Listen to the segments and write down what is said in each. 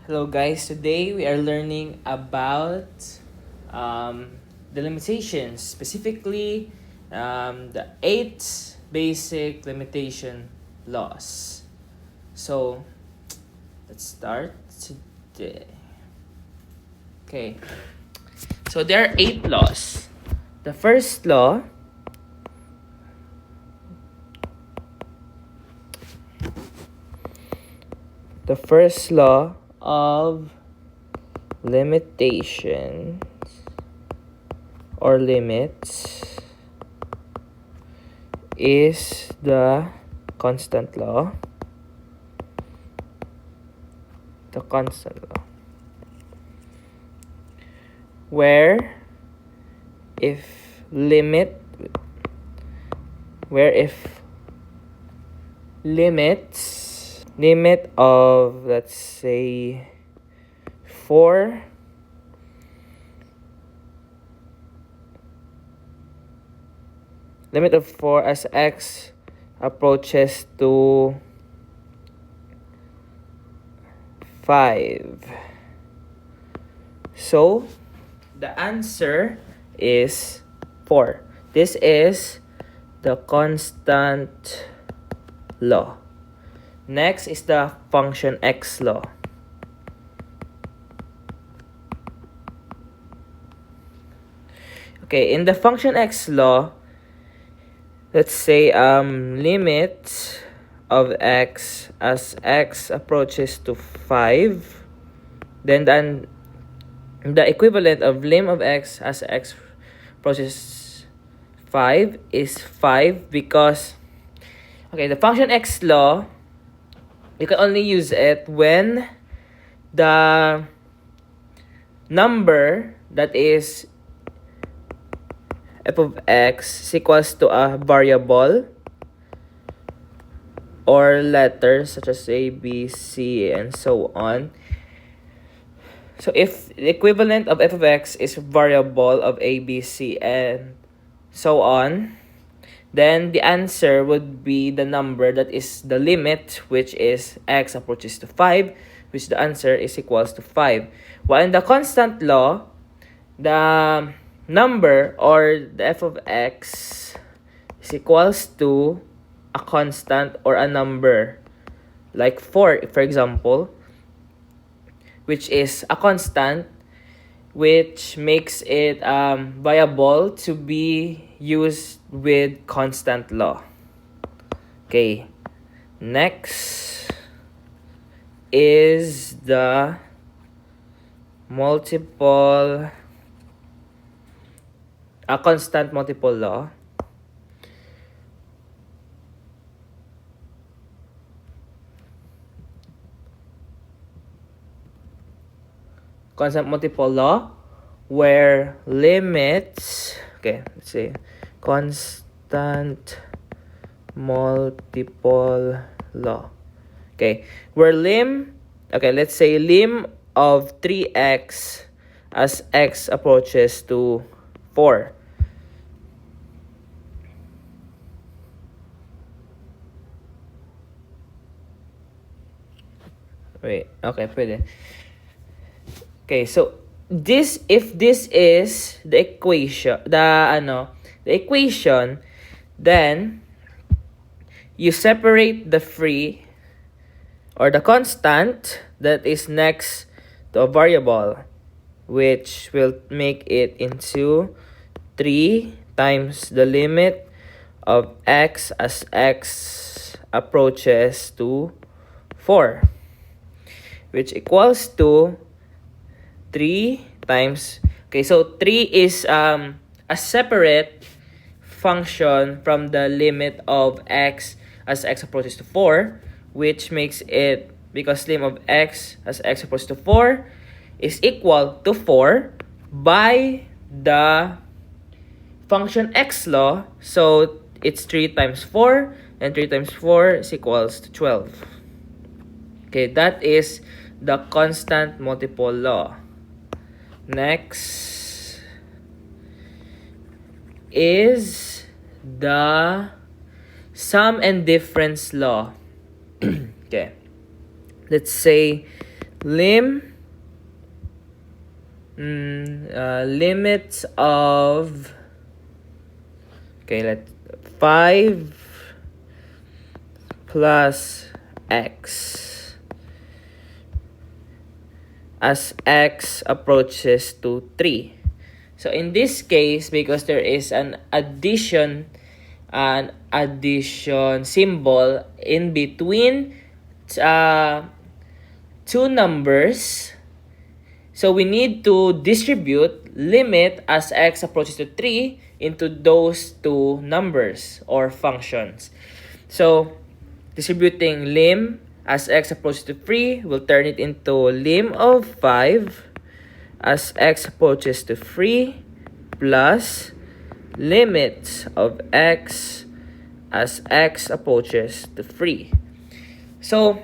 Hello guys, today we are learning about the limitations, specifically the 8 basic limitation laws. So let's start today. Okay, so there are 8 laws. The first law of limitations or limits is the constant law. Where if limit limit of, let's say, 4 as x approaches to 5. So the answer is 4. This is the constant law. Next is the function x law. Okay, in the function x law, let's say limit of x as x approaches to 5, then the equivalent of lim of x as x approaches 5 is 5, because the function x law, you can only use it when the number that is f of x is equals to a variable or letters such as a, b, c, and so on. So if the equivalent of f of x is variable of a, b, c, and so on, then the answer would be the number that is the limit, which is x approaches to 5, which the answer is equals to 5. While in the constant law, the number or the f of x is equals to a constant or a number like 4, for example, which is a constant, which makes it viable to be used with constant law. Okay, next is the constant multiple law. Constant multiple law, where limits, let's say constant multiple law. Where let's say lim of 3x as x approaches to 4. Pwede. So if this is the equation, the equation, then you separate the free or the constant that is next to a variable, which will make it into 3 times the limit of x as x approaches to 4, which equals to 3 times, so 3 is a separate function from the limit of x as x approaches to 4, which makes it, because lim of x as x approaches to 4 is equal to 4 by the function x law, so it's 3 times 4, and 3 times 4 is equals to 12. That is the constant multiple law. Next is the sum and difference law. Let's say limits of, okay, 5 plus x as x approaches to 3. So in this case, because there is an addition symbol in between two numbers, so we need to distribute limit as x approaches to 3 into those two numbers or functions. So distributing lim as x approaches to 3 will turn it into lim of 5 as x approaches to 3 plus limits of x as x approaches to 3. So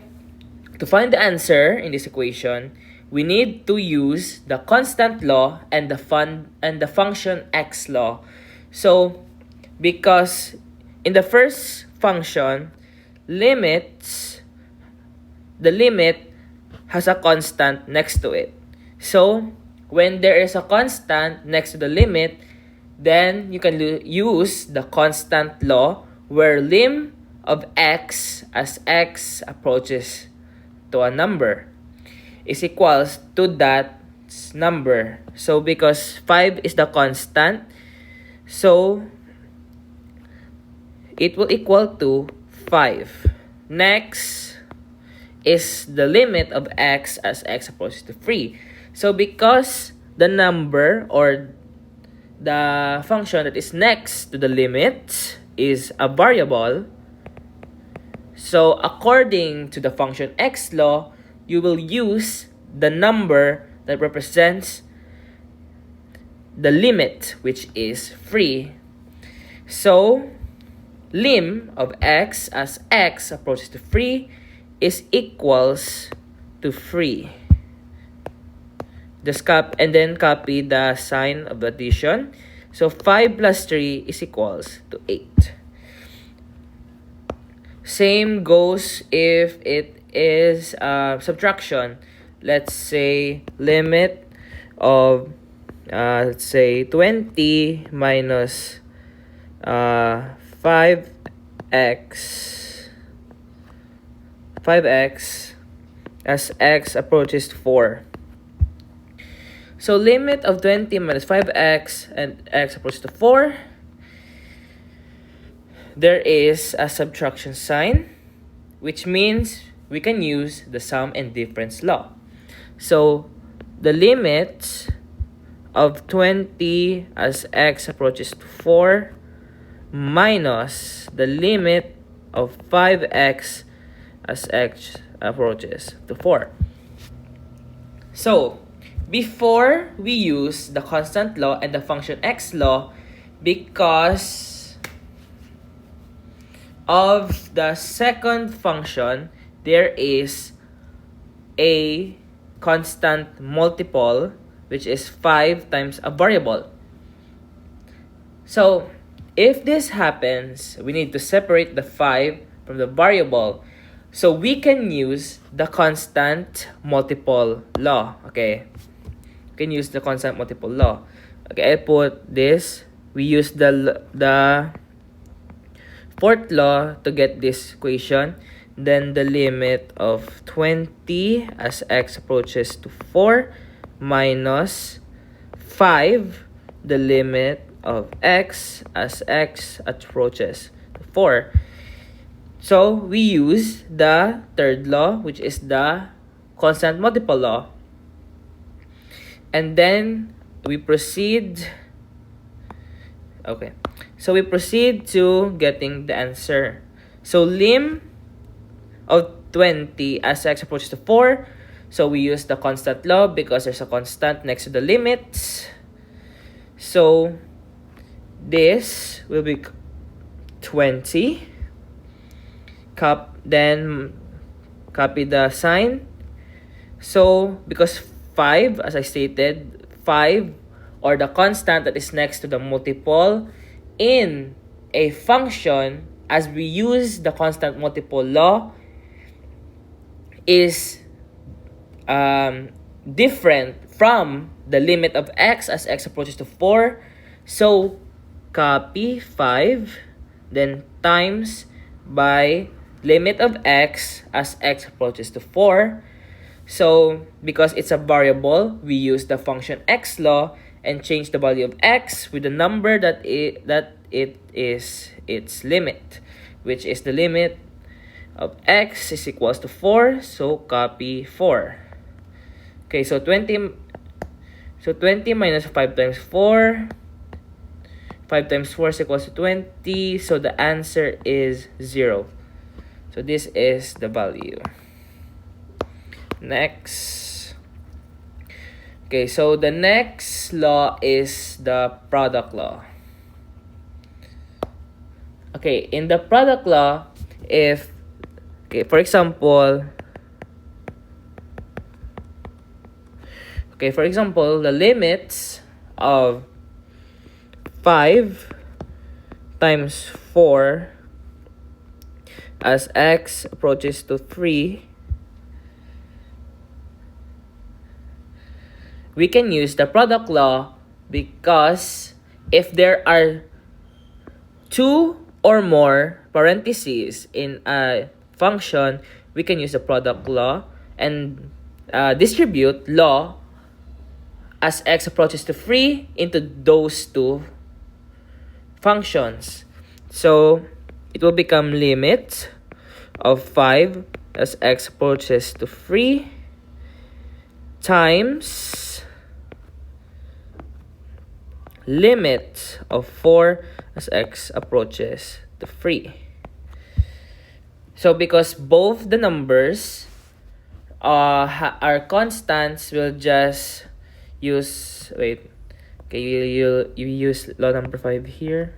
to find the answer in this equation, we need to use the constant law and the function x law. So because in the first function, the limit has a constant next to it. So when there is a constant next to the limit, then you can use the constant law where lim of x as x approaches to a number is equals to that number. So because 5 is the constant, so it will equal to 5. Next is the limit of x as x approaches to 3. So because the number or the function that is next to the limit is a variable, so according to the function x law, you will use the number that represents the limit, which is 3. So lim of x as x approaches to 3 is equals to 3. Just copy the sign of addition. So 5 plus 3 is equals to 8. Same goes if it is subtraction. Let's say limit of let's say 20 minus 5x as x approaches to 4. So limit of 20 minus 5x and x approaches to 4, there is a subtraction sign, which means we can use the sum and difference law. So the limit of 20 as x approaches to 4 minus the limit of 5x as x approaches to 4. So before we use the constant law and the function x law, because of the second function, there is a constant multiple, which is 5 times a variable. So if this happens, we need to separate the 5 from the variable. So we can use the constant multiple law. Okay, we can use the constant multiple law. Okay, I put this. We use the fourth law to get this equation. Then the limit of 20 as x approaches to 4 minus 5, the limit of x as x approaches to 4. So we use the third law, which is the constant multiple law. And then we proceed. Okay. So we proceed to getting the answer. So lim of 20 as x approaches to 4. So we use the constant law because there's a constant next to the limits. So this will be 20. Then copy the sign. So because 5, as I stated, 5 or the constant that is next to the multiple in a function, as we use the constant multiple law, is different from the limit of x as x approaches to 4. So copy 5, then times by limit of x as x approaches to 4. So because it's a variable, we use the function x law and change the value of x with the number that it is its limit, which is the limit of x is equals to 4. So copy 4. Okay, so 20 minus 5 times 4. 5 times 4 is equals to 20. So the answer is 0. So this is the value. Next. Okay, so the next law is the product law. Okay, in the product law, for example, the limits of 5 times 4 as x approaches to 3, we can use the product law because if there are 2 or more parentheses in a function, we can use the product law and distribute law as x approaches to 3 into those two functions. So it will become limit of 5 as x approaches to 3 times limit of 4 as x approaches to 3. So because both the numbers are constants, we'll just use you use law number 5 here.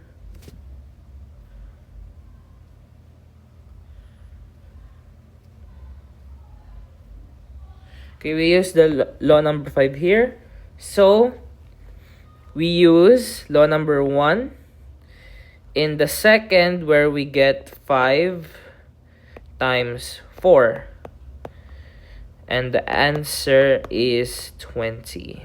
Okay, we use the law number 5 here. So we use law number 1 in the second, where we get 5 times 4. And the answer is 20.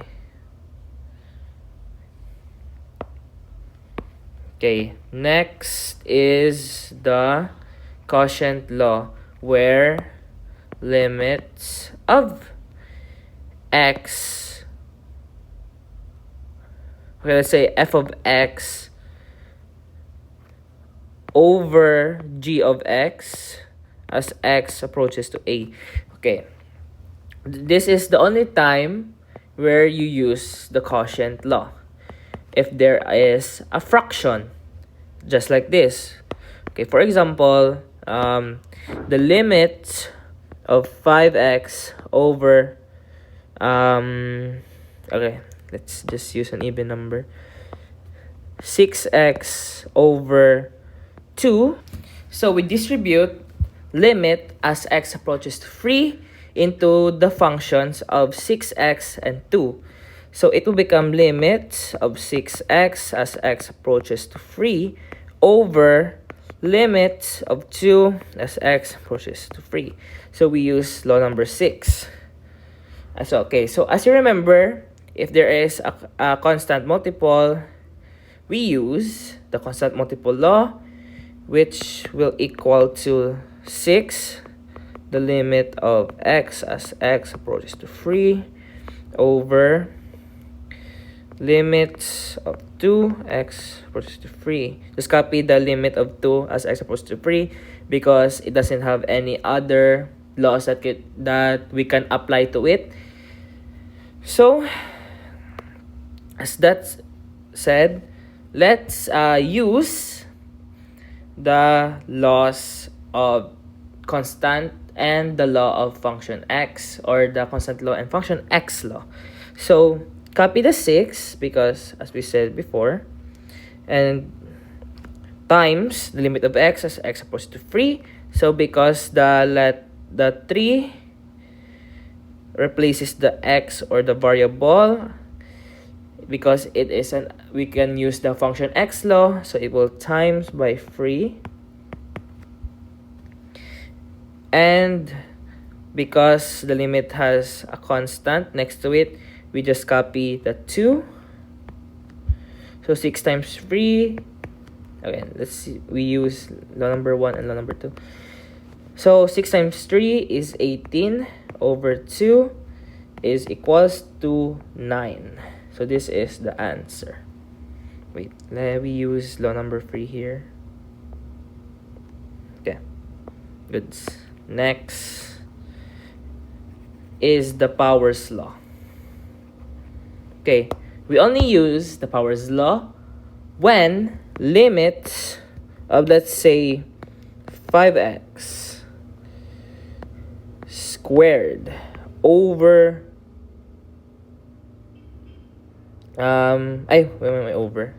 Okay, next is the quotient law, where limits of x, okay, let's say f of x over g of x as x approaches to a. Okay, this is the only time where you use the quotient law. If there is a fraction, just like this. Okay, for example, the limit of 5x over, okay, let's just use an even number, 6x over 2. So we distribute limit as x approaches to 3 into the functions of 6x and 2. So it will become limit of 6x as x approaches to 3 over limit of 2 as x approaches to 3. So we use law number 6. So as you remember, if there is a constant multiple, we use the constant multiple law, which will equal to 6, the limit of x as x approaches to 3 over limit of 2 x approaches to 3. Just copy the limit of 2 as x approaches to 3 because it doesn't have any other laws that we can apply to it. So as that said, let's use the laws of constant and the law of function x, or the constant law and function x law. So copy the 6 because, as we said before, and times the limit of x as x approaches to 3. So because the 3 replaces the x or the variable, because it is we can use the function x law, so it will times by 3, and because the limit has a constant next to it, we just copy the 2. So 6 times 3. Okay, let's see. We use law number 1 and law number 2. So 6 times 3 is 18 over 2 is equals to 9. So this is the answer. Wait, let me use law number 3 here. Okay, good. Next is the Powers law. Okay, we only use the Powers law when limit of, let's say, 5x squared over over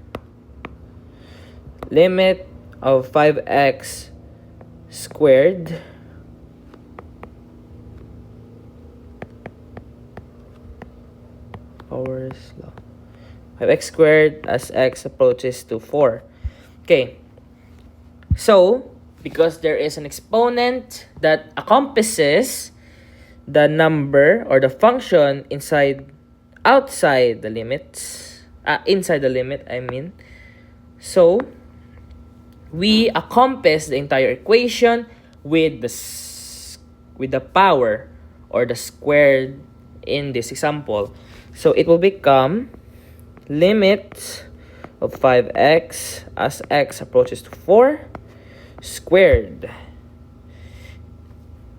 limit of 5x squared Powers law 5x squared as x approaches to 4. Okay, so because there is an exponent that encompasses the number or the function outside the limits, inside the limit, I mean. So we encompass the entire equation with the power or the squared in this example. So it will become limit of 5x as x approaches to 4 squared.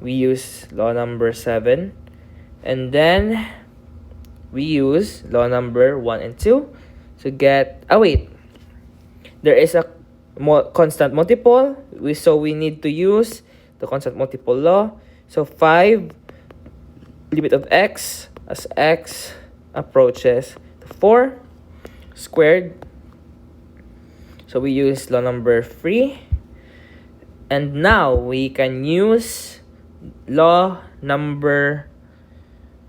We use law number 7, and then we use law number 1 and 2 to get, there is a constant multiple, so we need to use the constant multiple law. So 5 limit of x as x approaches to 4 squared. So we use law number 3, and now we can use law number,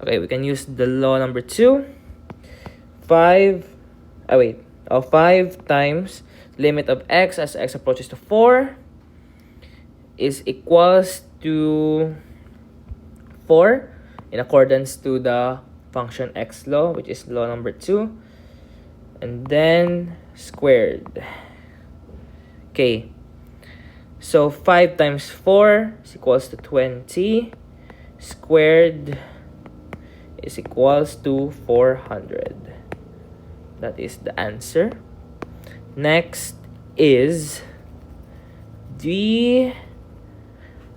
we can use the law number 2. 5 times limit of x as x approaches to 4 is equals to 4 in accordance to the function x law, which is law number 2, and then squared. Okay, so 5 times 4 is equals to 20 squared is equals to 400. That is the answer. Next is the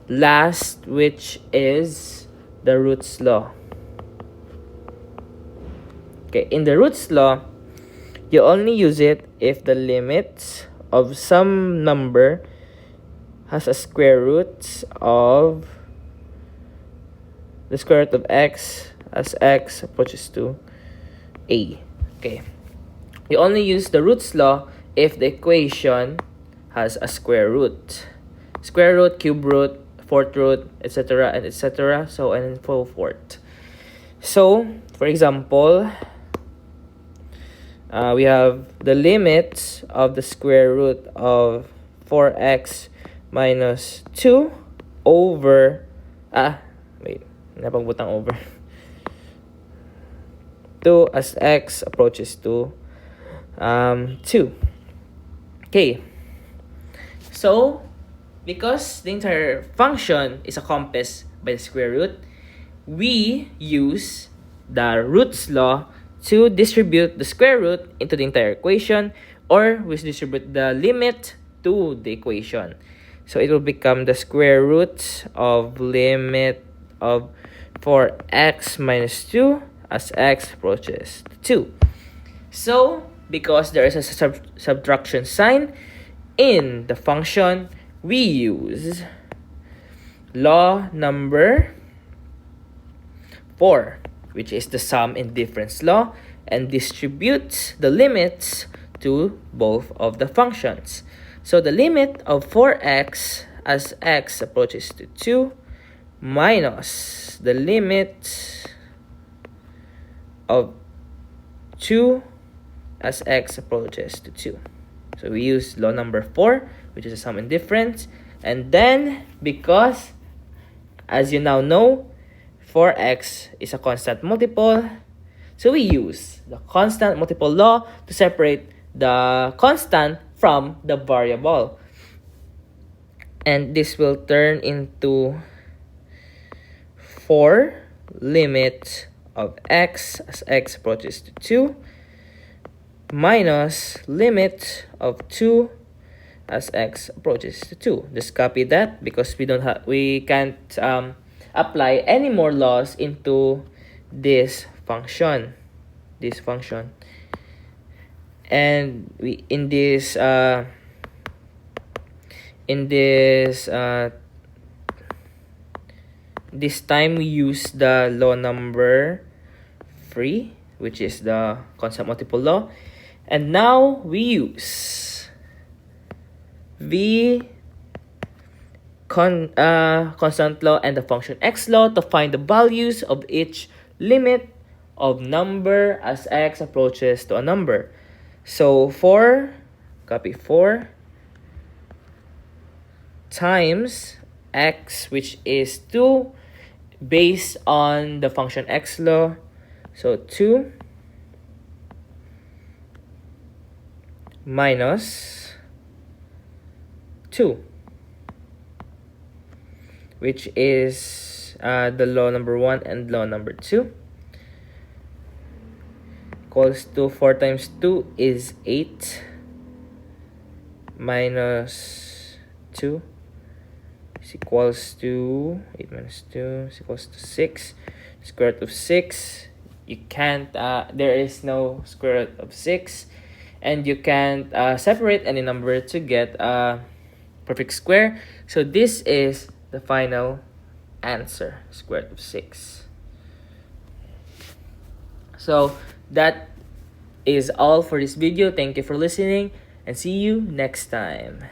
last, which is the roots law. Okay, in the roots law, you only use it if the limit of some number has a square root of the square root of x as x approaches to a. Okay, you only use the roots law if the equation has a square root, cube root, fourth root, etc., and etc., so on and so forth. So for example, we have the limit of the square root of 4x minus 2 over napagbutang over 2 as x approaches to 2. Okay, so because the entire function is encompassed by the square root, we use the roots law to distribute the square root into the entire equation, or we distribute the limit to the equation. So it will become the square root of limit of 4x minus 2 as x approaches to 2. So because there is a subtraction sign in the function, we use law number 4, which is the sum and difference law, and distributes the limits to both of the functions. So the limit of 4x as x approaches to 2 minus the limit of 2 as x approaches to 2. So we use law number 4, which is a sum and difference. And then, because, as you now know, therefore x is a constant multiple. So we use the constant multiple law to separate the constant from the variable. And this will turn into 4 limit of x as x approaches to 2 minus limit of 2 as x approaches to 2. Just copy that because we can't apply any more laws into this function. And we this time we use the law number 3, which is the constant multiple law. And now we use the constant law and the function x law to find the values of each limit of number as x approaches to a number. So 4 times x, which is 2, based on the function x law. So 2 minus 2, which is the law number 1 and law number 2, equals to 4 times 2 is 8 minus 2 is equals to 8 minus 2 is equals to 6. Square root of 6, you can't there is no square root of 6, and you can't separate any number to get a perfect square. So this is the final answer, square root of 6. So that is all for this video. Thank you for listening and see you next time.